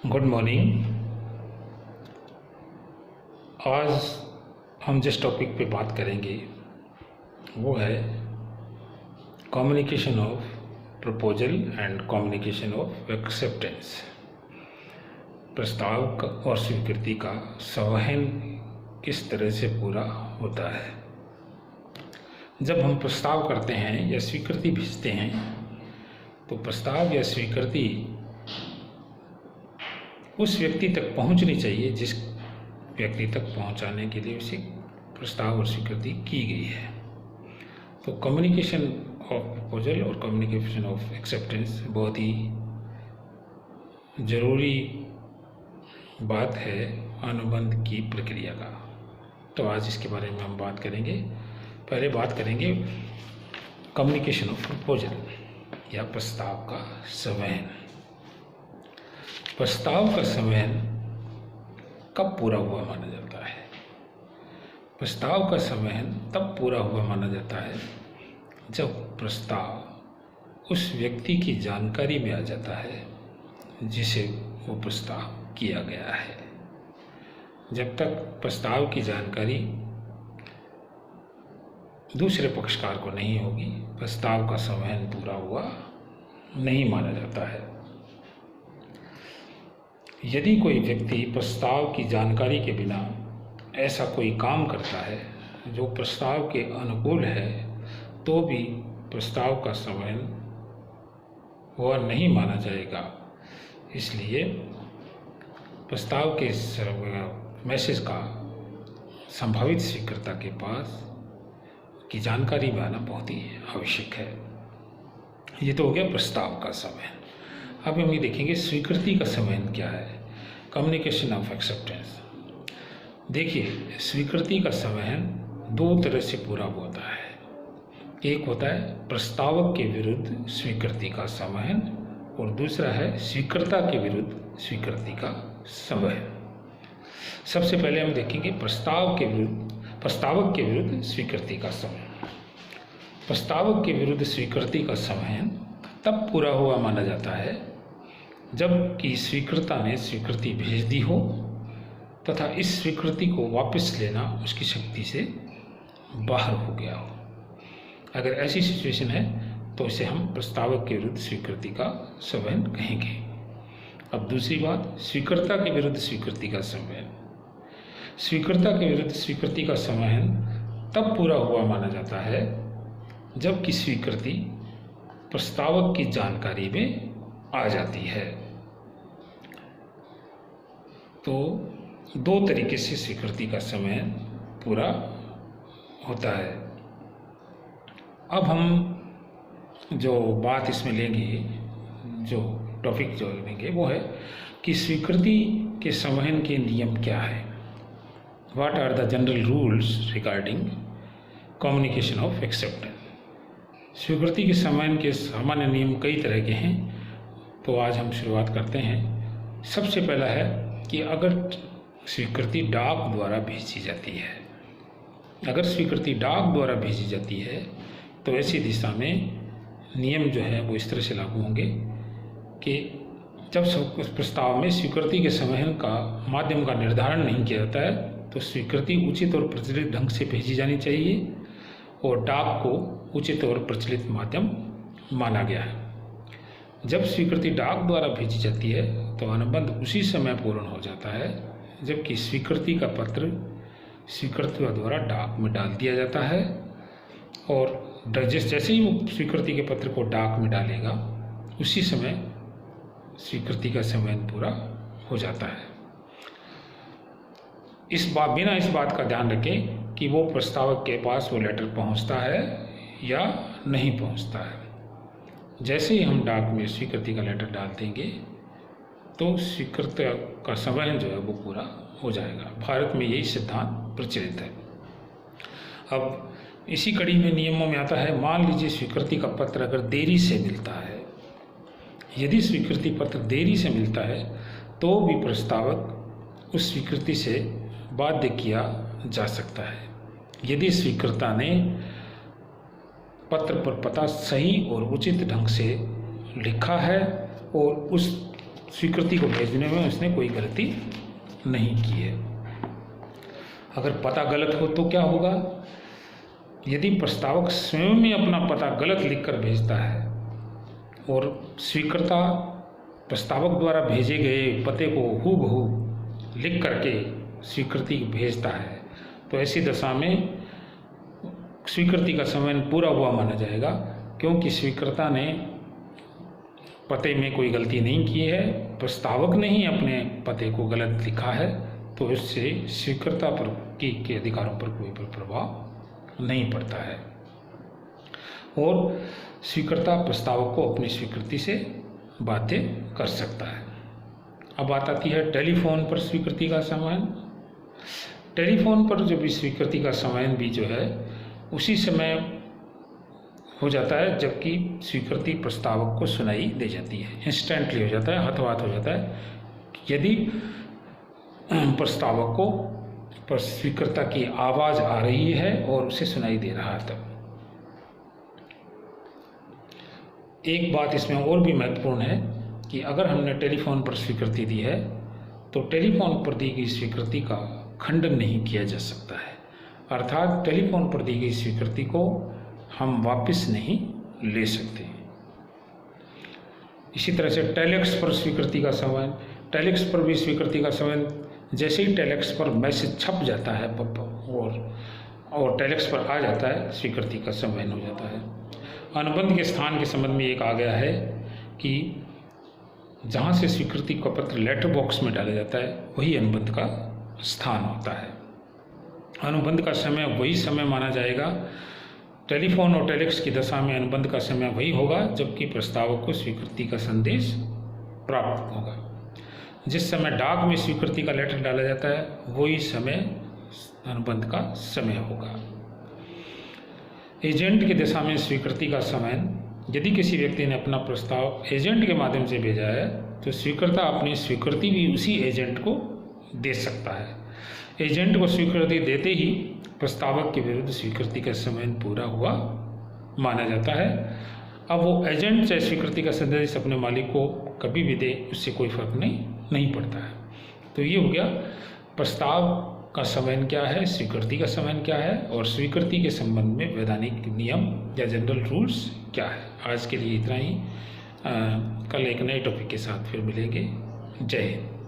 Good morning. आज हम जिस टॉपिक पे बात करेंगे वो है communication of proposal and communication of acceptance. प्रस्ताव और स्वीकृति का संवहन किस तरह से पूरा होता है। जब हम प्रस्ताव करते हैं या स्वीकृति भेजते हैं तो प्रस्ताव या स्वीकृति उस व्यक्ति तक पहुंचनी चाहिए जिस व्यक्ति तक पहुंचाने के लिए उसे प्रस्ताव और स्वीकृति की गई है। तो कम्युनिकेशन ऑफ प्रपोजल और कम्युनिकेशन ऑफ एक्सेप्टेंस बहुत ही ज़रूरी बात है अनुबंध की प्रक्रिया का। तो आज इसके बारे में हम बात करेंगे। पहले बात करेंगे कम्युनिकेशन ऑफ प्रपोजल या प्रस्ताव का संवहन। प्रस्ताव का संवहन कब पूरा हुआ माना जाता है? प्रस्ताव का संवहन तब पूरा हुआ माना जाता है जब प्रस्ताव उस व्यक्ति की जानकारी में आ जाता है जिसे वो प्रस्ताव किया गया है। जब तक प्रस्ताव की जानकारी दूसरे पक्षकार को नहीं होगी, प्रस्ताव का संवहन पूरा हुआ नहीं माना जाता है। यदि कोई व्यक्ति प्रस्ताव की जानकारी के बिना ऐसा कोई काम करता है जो प्रस्ताव के अनुकूल है तो भी प्रस्ताव का संवहन हुआ नहीं माना जाएगा। इसलिए प्रस्ताव के मैसेज का संभावित स्वीकर्ता के पास की जानकारी में आना बहुत ही आवश्यक है। ये तो हो गया प्रस्ताव का संवहन। अब हम ये देखेंगे स्वीकृति का संवहन क्या है, कम्युनिकेशन ऑफ एक्सेप्टेंस। देखिए, स्वीकृति का संवहन दो तरह से पूरा होता है। एक होता है प्रस्तावक के विरुद्ध स्वीकृति का संवहन और दूसरा है स्वीकर्ता के विरुद्ध स्वीकृति का संवहन। सबसे पहले हम देखेंगे प्रस्तावक के विरुद्ध स्वीकृति का संवहन। प्रस्तावक के विरुद्ध स्वीकृति का संवहन तब पूरा हुआ माना जाता है जब कि स्वीकर्ता ने स्वीकृति भेज दी हो तथा इस स्वीकृति को वापस लेना उसकी शक्ति से बाहर हो गया हो। अगर ऐसी सिचुएशन है तो इसे हम प्रस्तावक के विरुद्ध स्वीकृति का संवहन कहेंगे। अब दूसरी बात, स्वीकर्ता के विरुद्ध स्वीकृति का संवहन। स्वीकर्ता के विरुद्ध स्वीकृति का संवहन तब पूरा हुआ माना जाता है जब कि स्वीकृति प्रस्तावक की जानकारी में आ जाती है। तो दो तरीके से स्वीकृति का संवहन पूरा होता है। अब हम जो बात इसमें लेंगे, जो टॉपिक जो लेंगे वो है कि स्वीकृति के संवहन के नियम क्या है। What are the general rules regarding communication of acceptance. स्वीकृति के संवहन के सामान्य नियम कई तरह के हैं, तो आज हम शुरुआत करते हैं। सबसे पहला है कि अगर स्वीकृति डाक द्वारा भेजी जाती है, अगर स्वीकृति डाक द्वारा भेजी जाती है तो ऐसी दिशा में नियम जो है वो इस तरह से लागू होंगे कि जब उस प्रस्ताव में स्वीकृति के संवहन का माध्यम का निर्धारण नहीं किया जाता है तो स्वीकृति उचित और प्रचलित ढंग से भेजी जानी चाहिए और डाक को उचित और प्रचलित माध्यम माना गया है। जब स्वीकृति डाक द्वारा भेजी जाती है तो अनुबंध उसी समय पूर्ण हो जाता है जबकि स्वीकृति का पत्र स्वीकर्ता द्वारा डाक में डाल दिया जाता है और जैसे ही वो स्वीकृति के पत्र को डाक में डालेगा उसी समय स्वीकृति का संवहन पूरा हो जाता है। बिना इस बात का ध्यान रखें कि वो प्रस्तावक के पास वो लेटर पहुंचता है या नहीं पहुंचता है। जैसे ही हम डाक में स्वीकृति का लेटर डाल देंगे तो स्वीकर्ता का संवहन जो है वो पूरा हो जाएगा। भारत में यही सिद्धांत प्रचलित है। अब इसी कड़ी में नियमों में आता है, मान लीजिए स्वीकृति का पत्र अगर देरी से मिलता है, यदि स्वीकृति पत्र देरी से मिलता है तो भी प्रस्तावक उस स्वीकृति से बाध्य किया जा सकता है यदि स्वीकर्ता ने पत्र पर पता सही और उचित ढंग से लिखा है और उस स्वीकृति को भेजने में उसने कोई गलती नहीं की है। अगर पता गलत हो तो क्या होगा? यदि प्रस्तावक स्वयं में अपना पता गलत लिखकर भेजता है और स्वीकर्ता प्रस्तावक द्वारा भेजे गए पते को हूबहू लिख करके स्वीकृति भेजता है, तो ऐसी दशा में स्वीकृति का समय पूरा हुआ माना जाएगा, क्योंकि स्वीकर्ता ने पते में कोई गलती नहीं की है, प्रस्तावक ने ही अपने पते को गलत लिखा है, तो इससे स्वीकर्ता पर के अधिकारों पर कोई प्रभाव नहीं पड़ता है और स्वीकर्ता प्रस्तावक को अपनी स्वीकृति से बाध्य कर सकता है। अब बात आती है टेलीफोन पर स्वीकृति का समय। टेलीफोन पर जो भी स्वीकृति का समय भी जो है उसी समय हो जाता है जबकि स्वीकृति प्रस्तावक को सुनाई दे जाती है, इंस्टेंटली हो जाता है, हाथों हाथ हो जाता है। यदि प्रस्तावक को स्वीकर्ता की आवाज़ आ रही है और उसे सुनाई दे रहा है तब। एक बात इसमें और भी महत्वपूर्ण है कि अगर हमने टेलीफोन पर स्वीकृति दी है तो टेलीफोन पर दी गई स्वीकृति का खंडन नहीं किया जा सकता है, अर्थात टेलीफोन पर दी गई स्वीकृति को हम वापस नहीं ले सकते। इसी तरह से टेलेक्स पर स्वीकृति का समय। टेलेक्स पर भी स्वीकृति का समय, जैसे ही टेलेक्स पर मैसेज छप जाता है और टेलेक्स पर आ जाता है, स्वीकृति का समय हो जाता है। अनुबंध के स्थान के संबंध में एक आ गया है कि जहाँ से स्वीकृति का पत्र लेटर बॉक्स में डाला जाता है वही अनुबंध का स्थान होता है। अनुबंध का समय वही समय माना जाएगा। टेलीफोन और टेलेक्स की दशा में अनुबंध का समय वही होगा जबकि प्रस्तावक को स्वीकृति का संदेश प्राप्त होगा। जिस समय डाक में स्वीकृति का लेटर डाला जाता है वही समय अनुबंध का समय होगा। एजेंट की दशा में स्वीकृति का समय। यदि किसी व्यक्ति ने अपना प्रस्ताव एजेंट के माध्यम से भेजा है तो स्वीकर्ता अपनी स्वीकृति भी उसी एजेंट को दे सकता है। एजेंट को स्वीकृति देते ही प्रस्तावक के विरुद्ध स्वीकृति का समय पूरा हुआ माना जाता है। अब वो एजेंट चाहे स्वीकृति का संदेश अपने मालिक को कभी भी दे, उससे कोई फर्क नहीं पड़ता है। तो ये हो गया प्रस्ताव का समय क्या है, स्वीकृति का समय क्या है और स्वीकृति के संबंध में वैधानिक नियम या जनरल रूल्स क्या है। आज के लिए इतना ही। कल एक नए टॉपिक के साथ फिर मिलेंगे। जय हिंद।